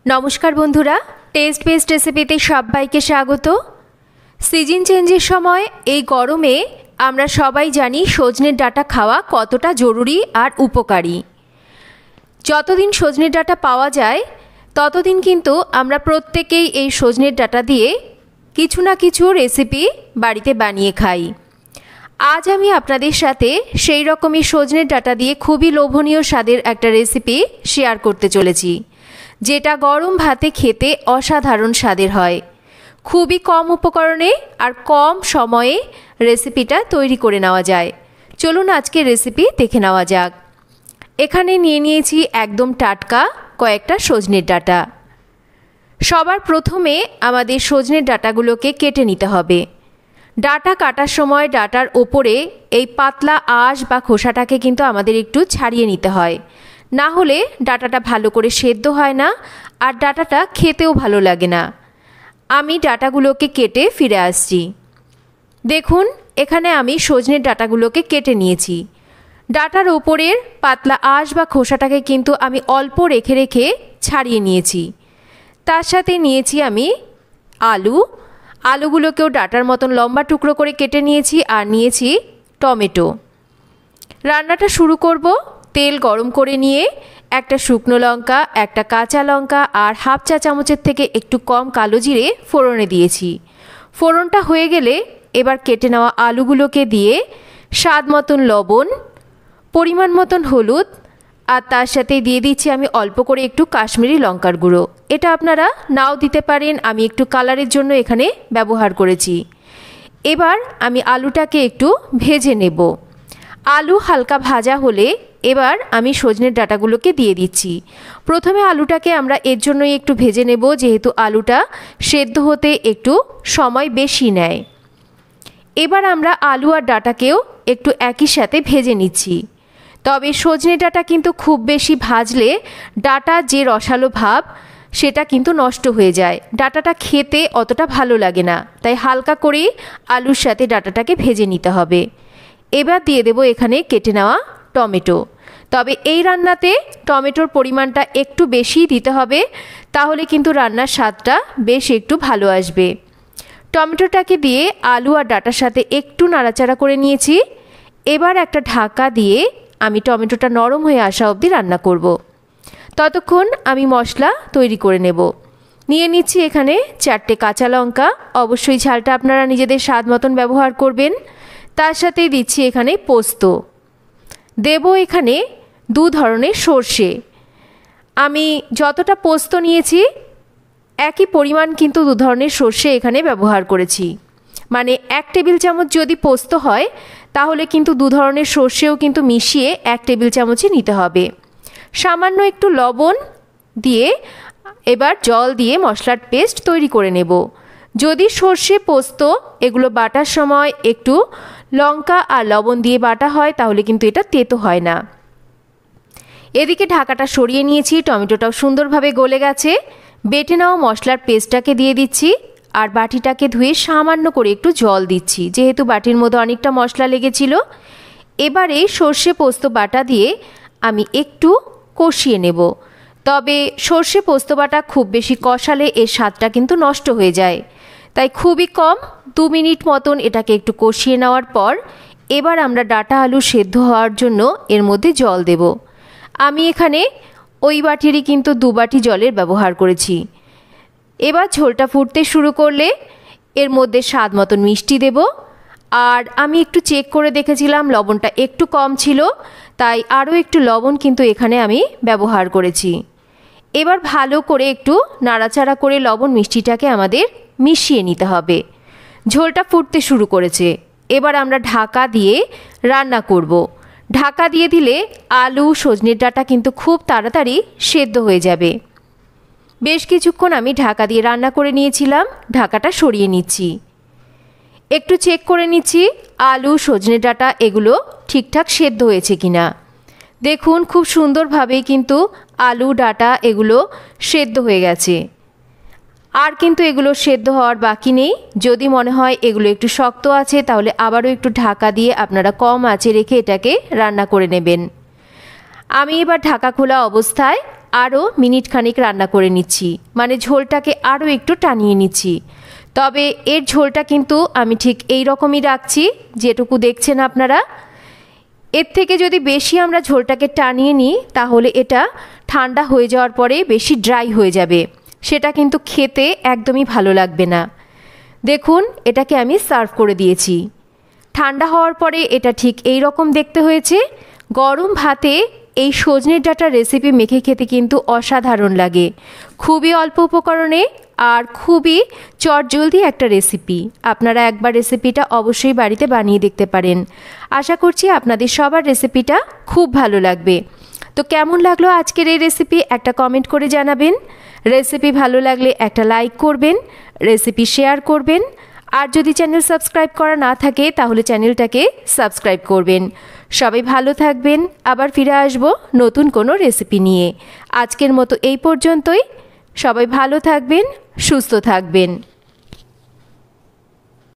নমস্কার বন্ধুরা, test best রেসিপিতে সবাইকে স্বাগত। সিজন চেঞ্জের সময় এই গরমে আমরা সবাই জানি সজনের ডাঁটা খাওয়া কতটা জরুরি আর উপকারী। যতদিন সজনের ডাঁটা পাওয়া যায় ততদিন কিন্তু আমরা প্রত্যেকেই এই সজনের ডাঁটা দিয়ে কিছু না কিছু রেসিপি বাড়িতে বানিয়ে খাই। আজ আমি আপনাদের সাথে সেই রকমই সজনের ডাঁটা দিয়ে খুবই লোভনীয় স্বাদের একটা রেসিপি শেয়ার করতে চলেছি, যেটা গরম ভাতে খেতে অসাধারণ স্বাদের হয়। খুবই কম উপকরণে আর কম সময়ে রেসিপিটা তৈরি করে নেওয়া যায়। চলুন আজকে রেসিপি দেখে নেওয়া যাক। এখানে নিয়ে নিয়েছি একদম টাটকা কয়েকটা সজনের ডাঁটা। সবার প্রথমে আমাদের সজনের ডাঁটাগুলোকে কেটে নিতে হবে। ডাঁটা কাটার সময় ডাঁটার ওপরে এই পাতলা আঁশ বা খোসাটাকে কিন্তু আমাদের একটু ছাড়িয়ে নিতে হয়, না হলে ডাঁটাটা ভালো করে সেদ্ধ হয় না আর ডাঁটাটা খেতেও ভালো লাগে না। আমি ডাঁটাগুলোকে কেটে ফিরে আসছি। দেখুন এখানে আমি সজনের ডাঁটাগুলোকে কেটে নিয়েছি। ডাঁটার ওপরের পাতলা আঁশ বা খোসাটাকে কিন্তু আমি অল্প রেখে রেখে ছাড়িয়ে নিয়েছি। তার সাথে নিয়েছি আমি আলুগুলোকেও ডাঁটার মতন লম্বা টুকরো করে কেটে নিয়েছি আর নিয়েছি টমেটো। রান্নাটা শুরু করব। তেল গরম করে নিয়ে একটা শুকনো লঙ্কা, একটা কাঁচা লঙ্কা আর হাফ চা চামচের থেকে একটু কম কালো জিরে ফোড়নে দিয়েছি। ফোড়নটা হয়ে গেলে এবার কেটে নেওয়া আলুগুলোকে দিয়ে স্বাদ মতন লবণ, পরিমাণ মতন হলুদ আর তার সাথে দিয়ে দিচ্ছি আমি অল্প করে একটু কাশ্মীরি লঙ্কার গুঁড়ো। এটা আপনারা নাও দিতে পারেন, আমি একটু কালারের জন্য এখানে ব্যবহার করেছি। এবার আমি আলুটাকে একটু ভেজে নেব। আলু হালকা ভাজা হলে এবার আমি সজনের ডাঁটাগুলোকে দিয়ে দিচ্ছি। প্রথমে আলুটাকে আমরা এর জন্যই একটু ভেজে নেব, যেহেতু আলুটা সেদ্ধ হতে একটু সময় বেশি নেয়। এবার আমরা আলু আর ডাঁটাকেও একটু একই সাথে ভেজে নিচ্ছি। তবে সজনে ডাঁটা কিন্তু খুব বেশি ভাজলে ডাঁটার যে রসালো ভাব সেটা কিন্তু নষ্ট হয়ে যায়, ডাঁটাটা খেতে অতটা ভালো লাগে না। তাই হালকা করে আলুর সাথে ডাঁটাটাকে ভেজে নিতে হবে। এবার দিয়ে দেব এখানে কেটে নেওয়া টমেটো। তবে এই রান্নাতে টমেটোর পরিমাণটা একটু বেশিই দিতে হবে, তাহলে কিন্তু রান্নার স্বাদটা বেশ একটু ভালো আসবে। টমেটোটাকে দিয়ে আলু আর ডাঁটার সাথে একটু নাড়াচাড়া করে নিয়েছি। এবার একটা ঢাকা দিয়ে আমি টমেটোটা নরম হয়ে আসা অবধি রান্না করব। ততক্ষণ আমি মশলা তৈরি করে নেব। নিয়ে নিচ্ছি এখানে 4টে কাঁচা লঙ্কা, অবশ্যই ঝালটা আপনারা নিজেদের স্বাদ মতন ব্যবহার করবেন। তার সাথেই দিচ্ছি এখানে পোস্ত, দেব এখানে 2 ধরনের সর্ষে। আমি যতটা পোস্ত নিয়েছি একই পরিমাণ কিন্তু 2 ধরনের সর্ষে এখানে ব্যবহার করেছি। মানে 1 টেবিল চামচ যদি পোস্ত হয় তাহলে কিন্তু 2 ধরনের সর্ষেও কিন্তু মিশিয়ে 1 টেবিল চামচই নিতে হবে। সামান্য একটু লবণ দিয়ে এবার জল দিয়ে মশলার পেস্ট তৈরি করে নেব। যদি সর্ষে পোস্ত এগুলো বাটার সময় একটু লঙ্কা আর লবণ দিয়ে বাটা হয় তাহলে কিন্তু এটা তেতো হয় না। এদিকে ঢাকাটা সরিয়ে নিয়েছি, টমেটোটাও সুন্দরভাবে গলে গেছে। বেটে নেওয়া মশলার পেস্টটাকে দিয়ে দিচ্ছি আর বাটিটাকে ধুয়ে সামান্য করে একটু জল দিচ্ছি, যেহেতু বাটির মধ্যে অনেকটা মশলা লেগেছিল। এবারে সর্ষে পোস্ত বাটা দিয়ে আমি একটু কষিয়ে নেব। তবে সর্ষে পোস্ত বাটা খুব বেশি কষালে এর স্বাদটা কিন্তু নষ্ট হয়ে যায়, তাই খুবই কম 2 মিনিট মতন এটাকে একটু কষিয়ে নেওয়ার পর এবার আমরা ডাঁটা আলু সেদ্ধ হওয়ার জন্য এর মধ্যে জল দেব। আমি এখানে ওই বাটিরই কিন্তু 2 বাটি জলের ব্যবহার করেছি। এবার ঝোলটা ফুটতে শুরু করলে এর মধ্যে স্বাদ মতন মিষ্টি দেব। আর আমি একটু চেক করে দেখেছিলাম লবণটা একটু কম ছিল, তাই আরও একটু লবণ কিন্তু এখানে আমি ব্যবহার করেছি। এবার ভালো করে একটু নাড়াচাড়া করে লবণ মিষ্টিটাকে আমাদের মিশিয়ে নিতে হবে। ঝোলটা ফুটতে শুরু করেছে, এবার আমরা ঢাকা দিয়ে রান্না করব। ঢাকা দিয়ে দিলে আলু সজনের ডাঁটা কিন্তু খুব তাড়াতাড়ি সেদ্ধ হয়ে যাবে। বেশ কিছুক্ষণ আমি ঢাকা দিয়ে রান্না করে নিয়েছিলাম, ঢাকাটা সরিয়ে নিচ্ছি। একটু চেক করে নিচ্ছি আলু সজনে ডাঁটা এগুলো ঠিকঠাক সেদ্ধ হয়েছে কিনা। দেখুন খুব সুন্দরভাবেই কিন্তু আলু ডাঁটা এগুলো সেদ্ধ হয়ে গেছে। আর কিন্তু এগুলো সেদ্ধ হওয়ার বাকি নেই। যদি মনে হয় এগুলো একটু শক্ত আছে তাহলে আবারও একটু ঢাকা দিয়ে আপনারা কম আঁচে রেখে এটাকে রান্না করে নেবেন। আমি এবার ঢাকা খোলা অবস্থায় আরও মিনিট খানিক রান্না করে নিচ্ছি, মানে ঝোলটাকে আরও একটু টানিয়ে নিচ্ছি। তবে এর ঝোলটা কিন্তু আমি ঠিক এই রকমই রাখছি যেটুকু দেখছেন আপনারা। এর থেকে যদি বেশি আমরা ঝোলটাকে টানিয়ে নিই তাহলে এটা ঠান্ডা হয়ে যাওয়ার পরে বেশি ড্রাই হয়ে যাবে, সেটা কিন্তু খেতে একদমই ভালো লাগবে না। দেখুন এটাকে আমি সার্ভ করে দিয়েছি। ঠান্ডা হওয়ার পরে এটা ঠিক এই রকম দেখতে হয়েছে। গরম ভাতে এই সজনের ডাঁটার রেসিপি মেখে খেতে কিন্তু অসাধারণ লাগে। খুবই অল্প উপকরণে আর খুবই চটজলদি একটা রেসিপি। আপনারা একবার রেসিপিটা অবশ্যই বাড়িতে বানিয়ে দেখতে পারেন। আশা করছি আপনাদের সবার রেসিপিটা খুব ভালো লাগবে। তো কেমন লাগলো আজকের এই রেসিপি একটা কমেন্ট করে জানাবেন। রেসিপি ভালো লাগলে একটা লাইক করবেন, রেসিপি শেয়ার করবেন। আর যদি চ্যানেল সাবস্ক্রাইব করা না থাকে তাহলে চ্যানেলটাকে সাবস্ক্রাইব করবেন। সবাই ভালো থাকবেন, আবার ফিরে আসবো নতুন কোনো রেসিপি নিয়ে। আজকের মতো এই পর্যন্তই। সবাই ভালো থাকবেন, সুস্থ থাকবেন।